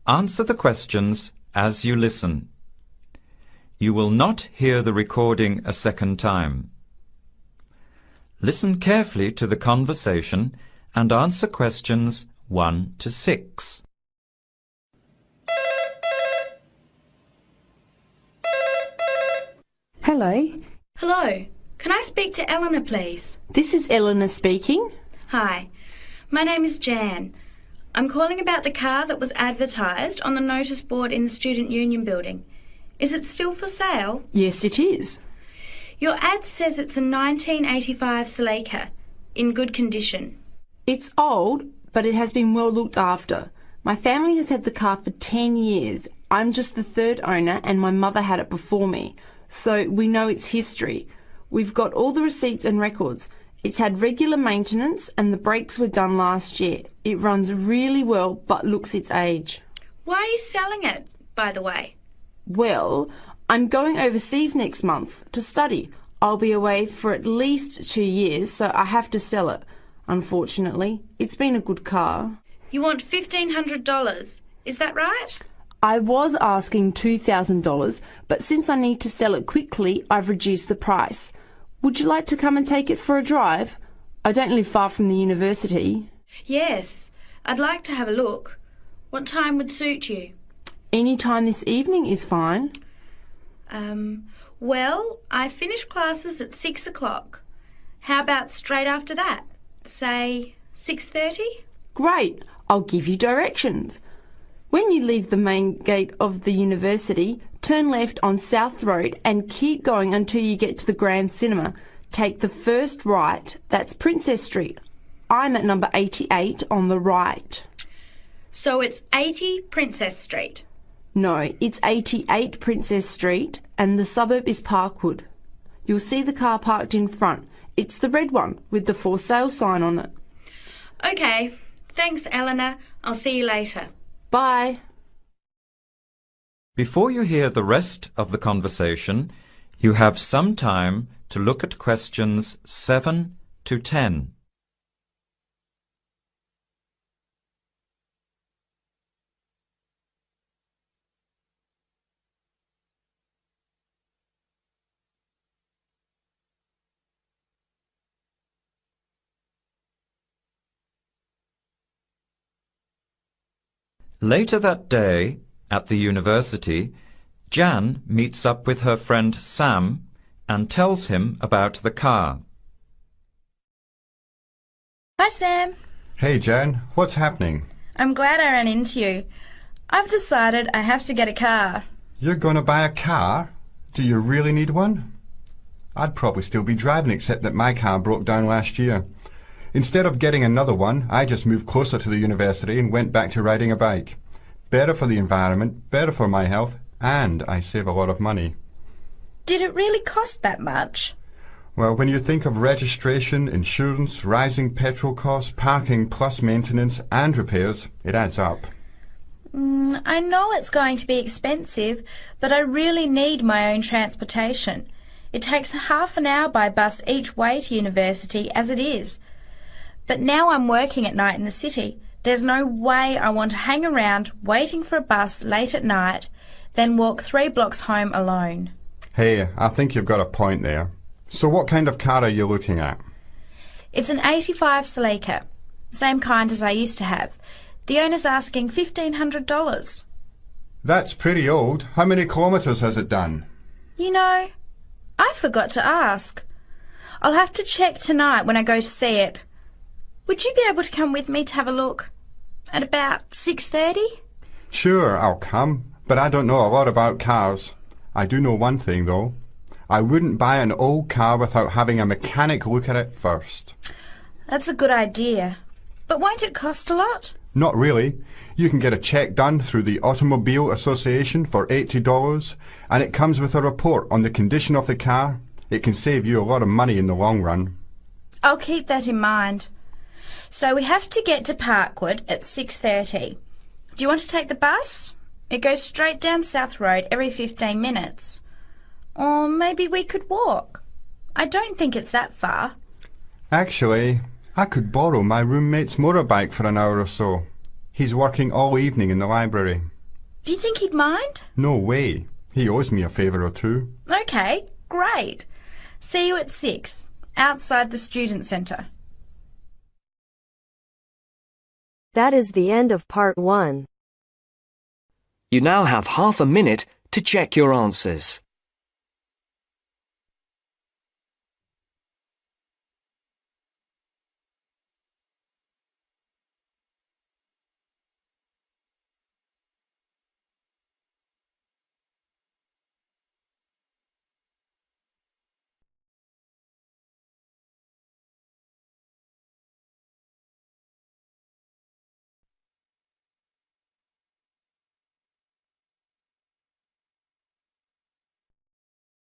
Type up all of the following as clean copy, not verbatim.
Answer the questions as you listen. You will not hear the recording a second time. Listen carefully to the conversation and answer questions 1 to 6. Hello. Hello. Can I speak to Eleanor, please? This is Eleanor speaking. Hi. My name is Jan. I'm calling about the car that was advertised on the notice board in the Student Union building. Is it still for sale? Yes, it is. Your ad says it's a 1985 Celica, in good condition. It's old, but it has been well looked after. My family has had the car for 10 years. I'm just the third owner and my mother had it before me, so we know its history. We've got all the receipts and records. It's had regular maintenance and the brakes were done last year. It runs really well but looks its age. Why are you selling it, by the way? Well, I'm going overseas next month to study. I'll be away for at least 2 years, so I have to sell it. Unfortunately, it's been a good car. You want $1,500, is that right? I was asking $2,000, but since I need to sell it quickly, I've reduced the price. Would you like to come and take it for a drive? I don't live far from the university. Yes, I'd like to have a look. What time would suit you? Any time this evening is fine. Well, I finish classes at 6 o'clock. How about straight after that? Say 6:30? Great, I'll give you directions. When you leave the main gate of the university, turn left on South Road and keep going until you get to the Grand Cinema. Take the first right, that's Princess Street. I'm at number 88 on the right. So it's 80 Princess Street? No, it's 88 Princess Street and the suburb is Parkwood. You'll see the car parked in front. It's the red one with the for sale sign on it. Okay, thanks Eleanor. I'll see you later. Bye. Before you hear the rest of the conversation, you have some time to look at questions 7 to 10. Later that day, at the university, Jan meets up with her friend Sam and tells him about the car. Hi, Sam. Hey, Jan. What's happening? I'm glad I ran into you. I've decided I have to get a car. You're going to buy a car? Do you really need one? I'd probably still be driving, except that my car broke down last year. Instead of getting another one, I just moved closer to the university and went back to riding a bike. Better for the environment, better for my health, and I save a lot of money. Did it really cost that much? Well, when you think of registration, insurance, rising petrol costs, parking plus maintenance and repairs, it adds up. I know it's going to be expensive, but I really need my own transportation. It takes half an hour by bus each way to university as it is. But now I'm working at night in the city. There's no way I want to hang around waiting for a bus late at night, then walk 3 blocks home alone. Hey, I think you've got a point there. So what kind of car are you looking at? It's an 85 Celica, same kind as I used to have. The owner's asking $1,500. That's pretty old. How many kilometres has it done? You know, I forgot to ask. I'll have to check tonight when I go to see it. Would you be able to come with me to have a look? At about 6:30? Sure, I'll come, but I don't know a lot about cars. I do know one thing, though. I wouldn't buy an old car without having a mechanic look at it first. That's a good idea. But won't it cost a lot? Not really. You can get a check done through the Automobile Association for $80, and it comes with a report on the condition of the car. It can save you a lot of money in the long run. I'll keep that in mind. So we have to get to Parkwood at 6:30. Do you want to take the bus? It goes straight down South Road every 15 minutes. Or maybe we could walk. I don't think it's that far. Actually, I could borrow my roommate's motorbike for an hour or so. He's working all evening in the library. Do you think he'd mind? No way. He owes me a favour or two. Okay, great. See you at 6, outside the student centre. That is the end of part 1. You now have half a minute to check your answers.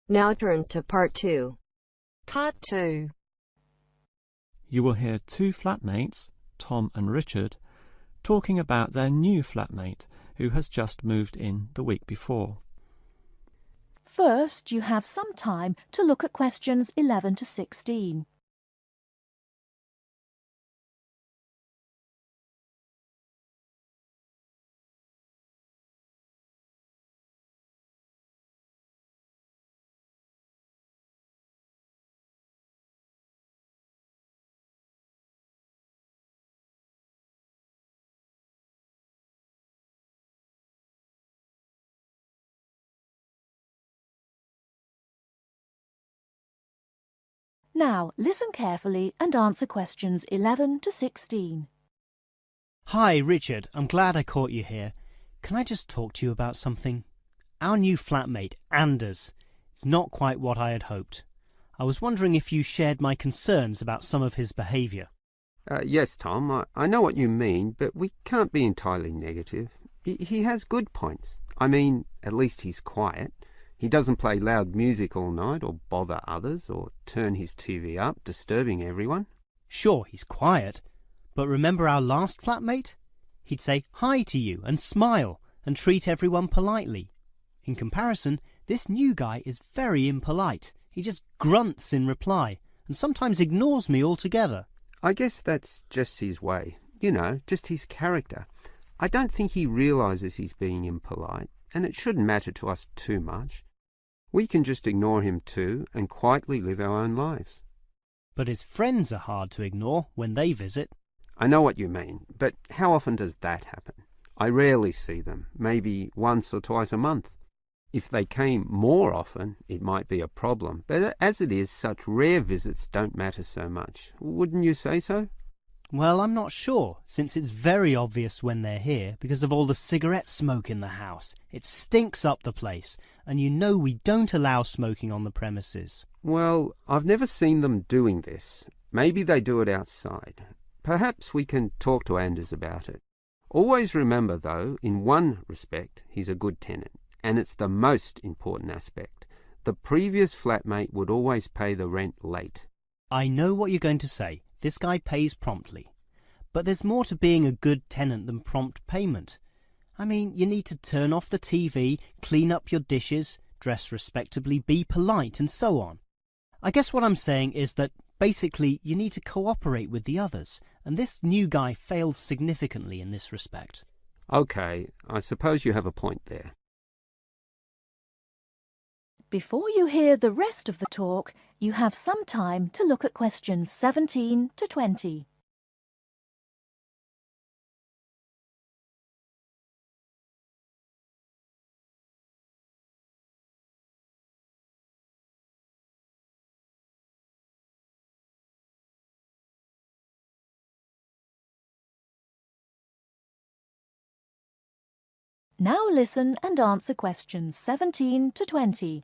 Now turns to part 2. Part 2. You will hear two flatmates, Tom and Richard, talking about their new flatmate who has just moved in the week before. First, you have some time to look at questions 11 to 16. Now, listen carefully and answer questions 11 to 16. Hi, Richard. I'm glad I caught you here. Can I just talk to you about something? Our new flatmate, Anders, is not quite what I had hoped. I was wondering if you shared my concerns about some of his behaviour. Yes, Tom, I know what you mean, but we can't be entirely negative. He has good points. I mean, at least he's quiet. He doesn't play loud music all night or bother others or turn his TV up, disturbing everyone. Sure, he's quiet, but remember our last flatmate? He'd say hi to you and smile and treat everyone politely. In comparison, this new guy is very impolite. He just grunts in reply and sometimes ignores me altogether. I guess that's just his way. You know, just his character. I don't think he realises he's being impolite, and it shouldn't matter to us too much. We can just ignore him too and quietly live our own lives. But his friends are hard to ignore when they visit. I know what you mean, but how often does that happen? I rarely see them, maybe once or twice a month. If they came more often, it might be a problem, but as it is, such rare visits don't matter so much. Wouldn't you say so? Well, I'm not sure, since it's very obvious when they're here because of all the cigarette smoke in the house. It stinks up the place, and you know we don't allow smoking on the premises. Well, I've never seen them doing this. Maybe they do it outside. Perhaps we can talk to Anders about it. Always remember, though, in one respect, he's a good tenant, and it's the most important aspect. The previous flatmate would always pay the rent late. I know what you're going to say. This guy pays promptly. But there's more to being a good tenant than prompt payment. I mean, you need to turn off the TV, clean up your dishes, dress respectably, be polite, and so on. I guess what I'm saying is that basically you need to cooperate with the others, and this new guy fails significantly in this respect. Okay, I suppose you have a point there. Before you hear the rest of the talk, you have some time to look at questions 17 to 20. Now listen and answer questions 17 to 20.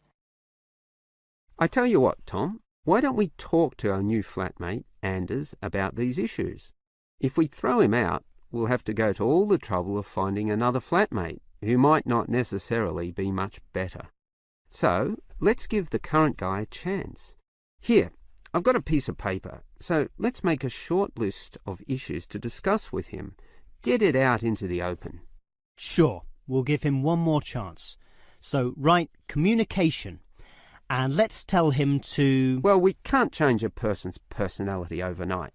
I tell you what, Tom, why don't we talk to our new flatmate, Anders, about these issues? If we throw him out, we'll have to go to all the trouble of finding another flatmate, who might not necessarily be much better. So, let's give the current guy a chance. Here, I've got a piece of paper, so let's make a short list of issues to discuss with him. Get it out into the open. Sure, we'll give him one more chance. So, write communication. And let's tell him to... Well, we can't change a person's personality overnight.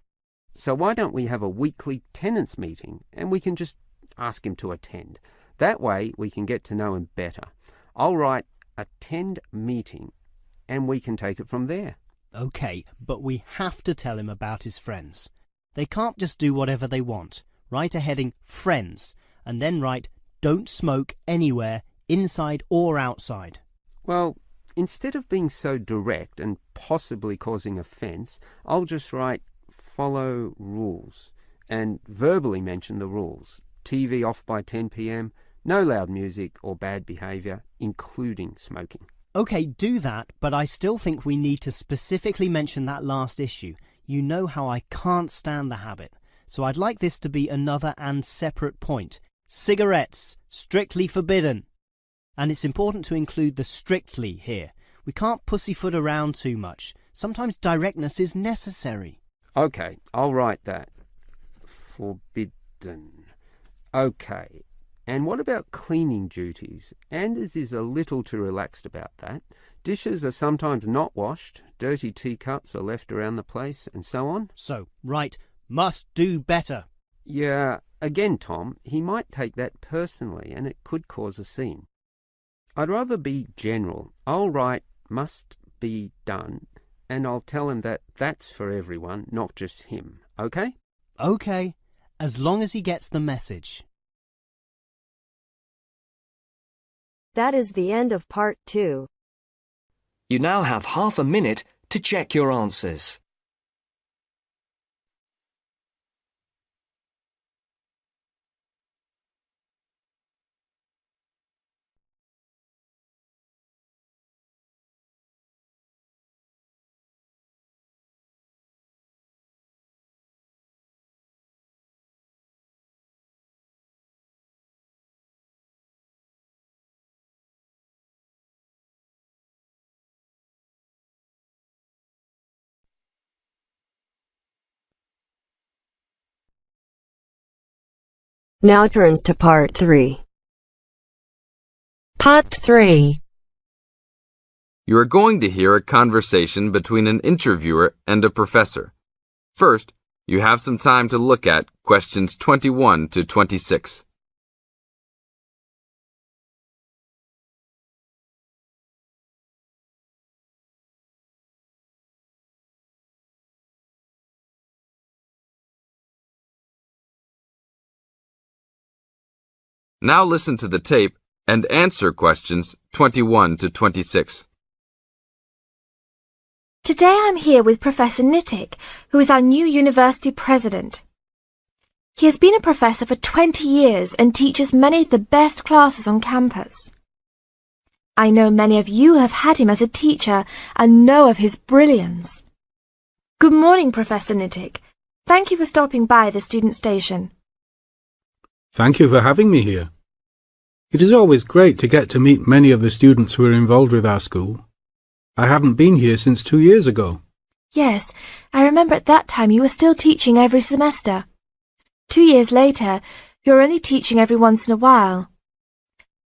So why don't we have a weekly tenants meeting and we can just ask him to attend. That way we can get to know him better. I'll write attend meeting and we can take it from there. OK, but we have to tell him about his friends. They can't just do whatever they want. Write a heading friends and then write don't smoke anywhere, inside or outside. Well, instead of being so direct and possibly causing offence, I'll just write follow rules and verbally mention the rules. TV off by 10 p.m, no loud music or bad behaviour, including smoking. OK, do that, but I still think we need to specifically mention that last issue. You know how I can't stand the habit. So I'd like this to be another and separate point. Cigarettes, strictly forbidden. And it's important to include the strictly here. We can't pussyfoot around too much. Sometimes directness is necessary. OK, I'll write that. Forbidden. OK. And what about cleaning duties? Anders is a little too relaxed about that. Dishes are sometimes not washed, dirty teacups are left around the place, and so on. So, write, must do better. Yeah, again, Tom, he might take that personally and it could cause a scene. I'd rather be general. I'll write must be done and I'll tell him that that's for everyone, not just him. OK? OK, as long as he gets the message. That is the end of part 2. You now have half a minute to check your answers. Now turns to part 3. Part 3. You are going to hear a conversation between an interviewer and a professor. First, you have some time to look at questions 21 to 26. Now listen to the tape and answer questions 21 to 26. Today I'm here with Professor Nittick, who is our new university president. He has been a professor for 20 years and teaches many of the best classes on campus. I know many of you have had him as a teacher and know of his brilliance. Good morning, Professor Nittick. Thank you for stopping by the student station. Thank you for having me here. It is always great to get to meet many of the students who are involved with our school. I haven't been here since 2 years ago. Yes, I remember at that time you were still teaching every semester. 2 years later, you're only teaching every once in a while.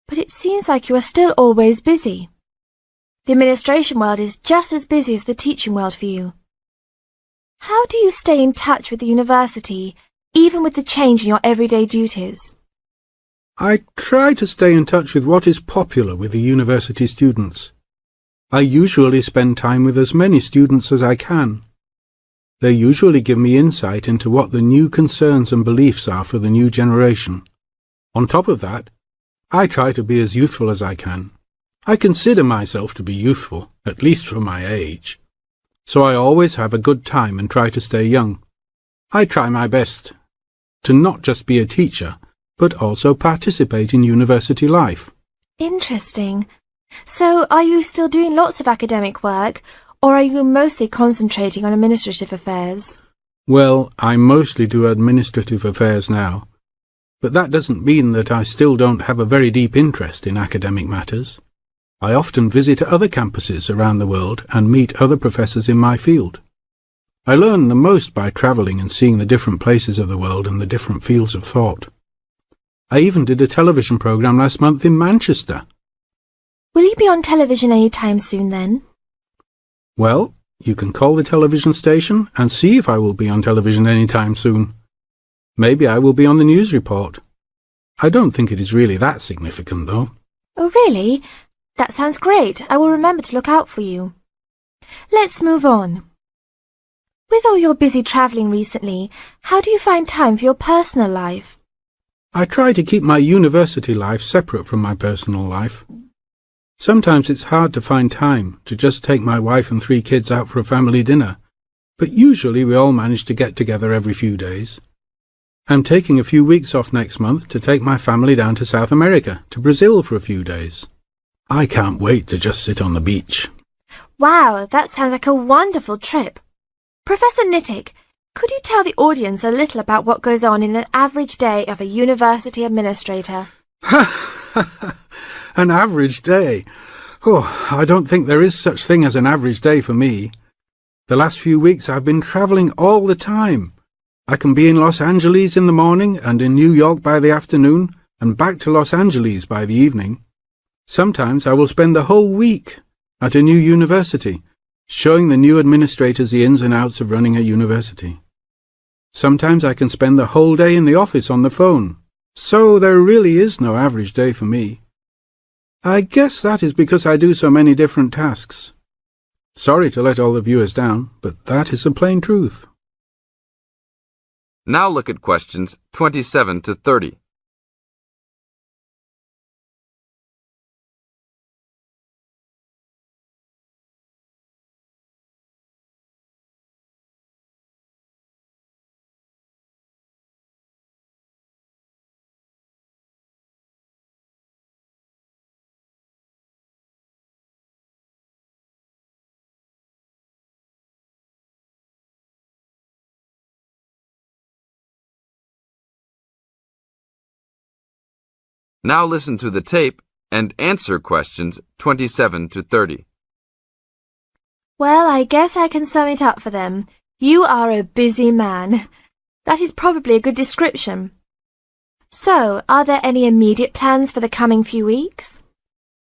But it seems like you are still always busy. The administration world is just as busy as the teaching world for you. How do you stay in touch with the university, even with the change in your everyday duties? I try to stay in touch with what is popular with the university students. I usually spend time with as many students as I can. They usually give me insight into what the new concerns and beliefs are for the new generation. On top of that, I try to be as youthful as I can. I consider myself to be youthful, at least for my age. So I always have a good time and try to stay young. I try my best to not just be a teacher, but also participate in university life. Interesting. So, are you still doing lots of academic work, or are you mostly concentrating on administrative affairs? Well, I mostly do administrative affairs now, but that doesn't mean that I still don't have a very deep interest in academic matters. I often visit other campuses around the world and meet other professors in my field. I learn the most by travelling and seeing the different places of the world and the different fields of thought. I even did a television programme last month in Manchester. Will you be on television any time soon then? Well, you can call the television station and see if I will be on television any time soon. Maybe I will be on the news report. I don't think it is really that significant, though. Oh, really? That sounds great. I will remember to look out for you. Let's move on. With all your busy travelling recently, how do you find time for your personal life? I try to keep my university life separate from my personal life. Sometimes it's hard to find time to just take my wife and 3 kids out for a family dinner, but usually we all manage to get together every few days. I'm taking a few weeks off next month to take my family down to South America, to Brazil for a few days. I can't wait to just sit on the beach. Wow, that sounds like a wonderful trip. Professor Nittick, could you tell the audience a little about what goes on in an average day of a university administrator? An average day? Oh, I don't think there is such thing as an average day for me. The last few weeks I've been travelling all the time. I can be in Los Angeles in the morning and in New York by the afternoon and back to Los Angeles by the evening. Sometimes I will spend the whole week at a new university, showing the new administrators the ins and outs of running a university. Sometimes I can spend the whole day in the office on the phone, so there really is no average day for me. I guess that is because I do so many different tasks. Sorry to let all the viewers down, but that is the plain truth. Now look at questions 27 to 30. Now listen to the tape and answer questions 27 to 30. Well, I guess I can sum it up for them. You are a busy man. That is probably a good description. So, are there any immediate plans for the coming few weeks?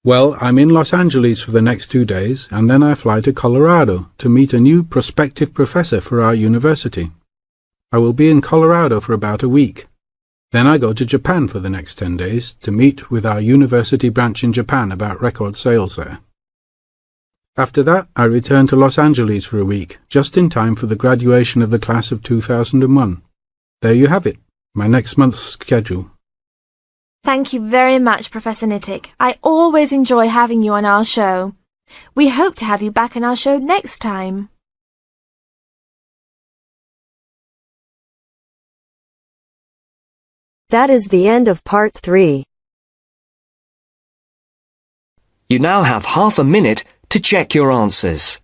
Well, I'm in Los Angeles for the next 2 days, and then I fly to Colorado to meet a new prospective professor for our university. I will be in Colorado for about a week. Then I go to Japan for the next 10 days to meet with our university branch in Japan about record sales there. After that, I return to Los Angeles for a week, just in time for the graduation of the class of 2001. There you have it, my next month's schedule. Thank you very much, Professor Nittick. I always enjoy having you on our show. We hope to have you back on our show next time. That is the end of part 3. You now have half a minute to check your answers.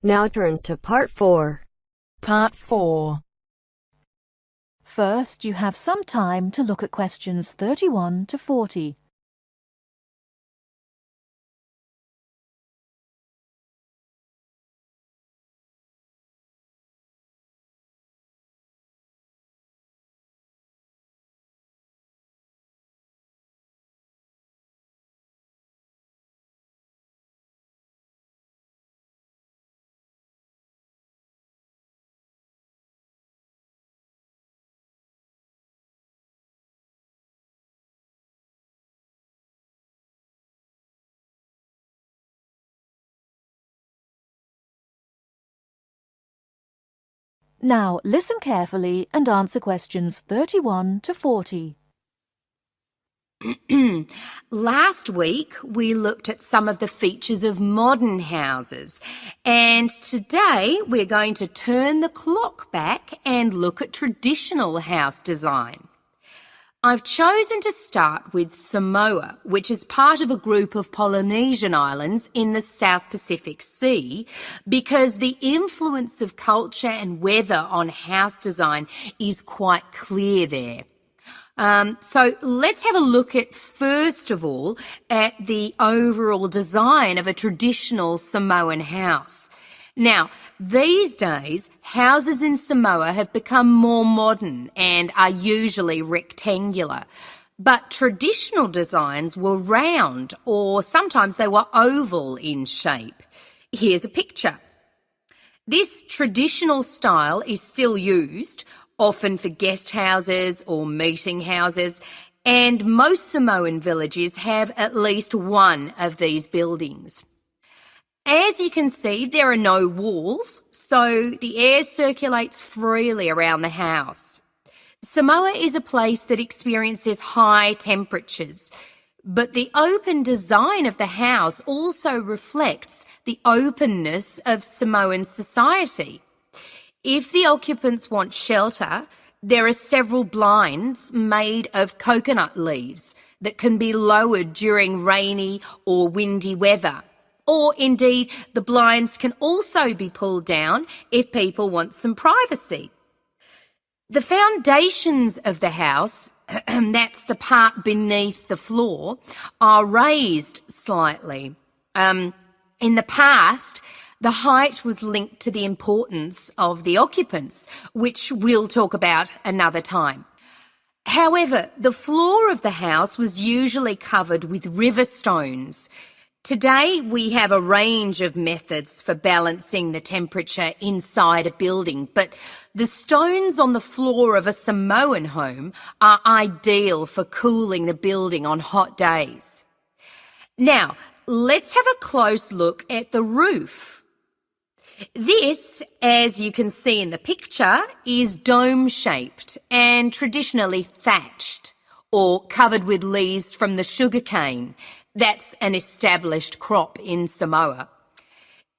Now turns to part 4. Part 4. First, you have some time to look at questions 31 to 40. Now listen carefully and answer questions 31 to 40. Last week we looked at some of the features of modern houses, and today we're going to turn the clock back and look at traditional house design. I've chosen to start with Samoa, which is part of a group of Polynesian islands in the South Pacific Sea, because the influence of culture and weather on house design is quite clear there. So let's have a look at, first of all, at the overall design of a traditional Samoan house. Now, these days, houses in Samoa have become more modern and are usually rectangular. But traditional designs were round, or sometimes they were oval in shape. Here's a picture. This traditional style is still used, often for guest houses or meeting houses, and most Samoan villages have at least one of these buildings. As you can see, there are no walls, so the air circulates freely around the house. Samoa is a place that experiences high temperatures, but the open design of the house also reflects the openness of Samoan society. If the occupants want shelter, there are several blinds made of coconut leaves that can be lowered during rainy or windy weather. Or indeed, the blinds can also be pulled down if people want some privacy. The foundations of the house, that's the part beneath the floor, are raised slightly. In the past, the height was linked to the importance of the occupants, which we'll talk about another time. However, the floor of the house was usually covered with river stones. Today, we have a range of methods for balancing the temperature inside a building, but the stones on the floor of a Samoan home are ideal for cooling the building on hot days. Now, let's have a close look at the roof. This, as you can see in the picture, is dome-shaped and traditionally thatched or covered with leaves from the sugarcane. That's an established crop in Samoa.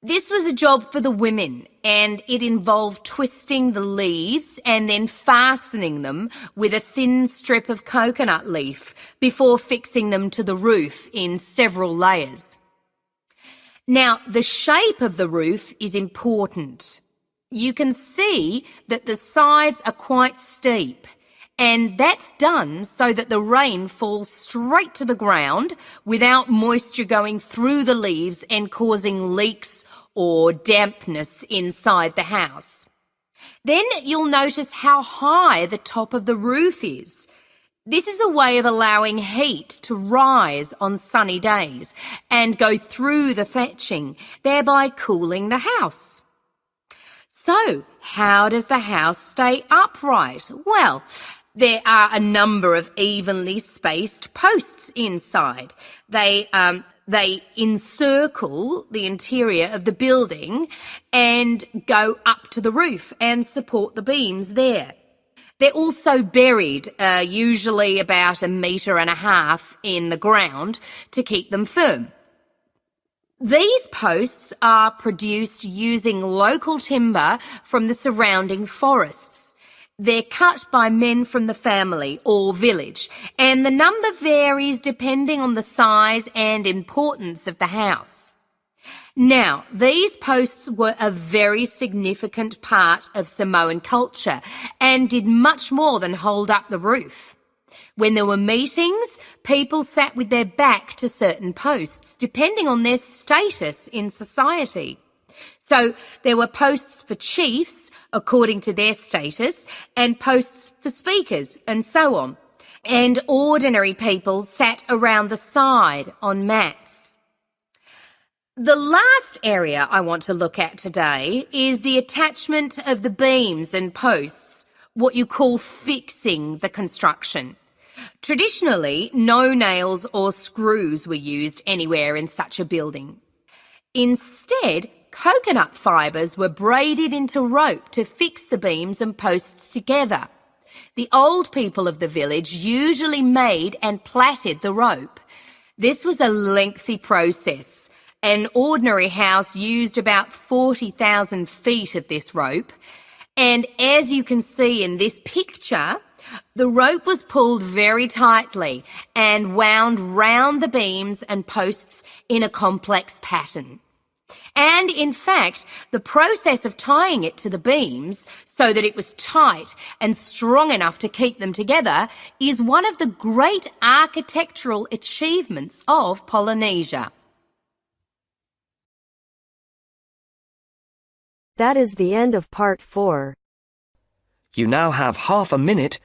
This was a job for the women, and it involved twisting the leaves and then fastening them with a thin strip of coconut leaf before fixing them to the roof in several layers. Now, the shape of the roof is important. You can see that the sides are quite steep, and that's done so that the rain falls straight to the ground without moisture going through the leaves and causing leaks or dampness inside the house. Then you'll notice how high the top of the roof is. This is a way of allowing heat to rise on sunny days and go through the thatching, thereby cooling the house. So, how does the house stay upright? Well, there are a number of evenly spaced posts inside. They encircle the interior of the building and go up to the roof and support the beams there. They're also buried, usually about 1.5 meters in the ground to keep them firm. These posts are produced using local timber from the surrounding forests. They're cut by men from the family or village, and the number varies depending on the size and importance of the house. Now, these posts were a very significant part of Samoan culture and did much more than hold up the roof. When there were meetings, people sat with their back to certain posts, depending on their status in society. So there were posts for chiefs, according to their status, and posts for speakers, and so on. And ordinary people sat around the side on mats. The last area I want to look at today is the attachment of the beams and posts, what you call fixing the construction. Traditionally, no nails or screws were used anywhere in such a building. Instead, coconut fibres were braided into rope to fix the beams and posts together. The old people of the village usually made and plaited the rope. This was a lengthy process. An ordinary house used about 40,000 feet of this rope. And as you can see in this picture, The rope was pulled very tightly and wound round the beams and posts in a complex pattern. And in fact, the process of tying it to the beams so that it was tight and strong enough to keep them together is one of the great architectural achievements of Polynesia. That is the end of part 4. You now have half a minute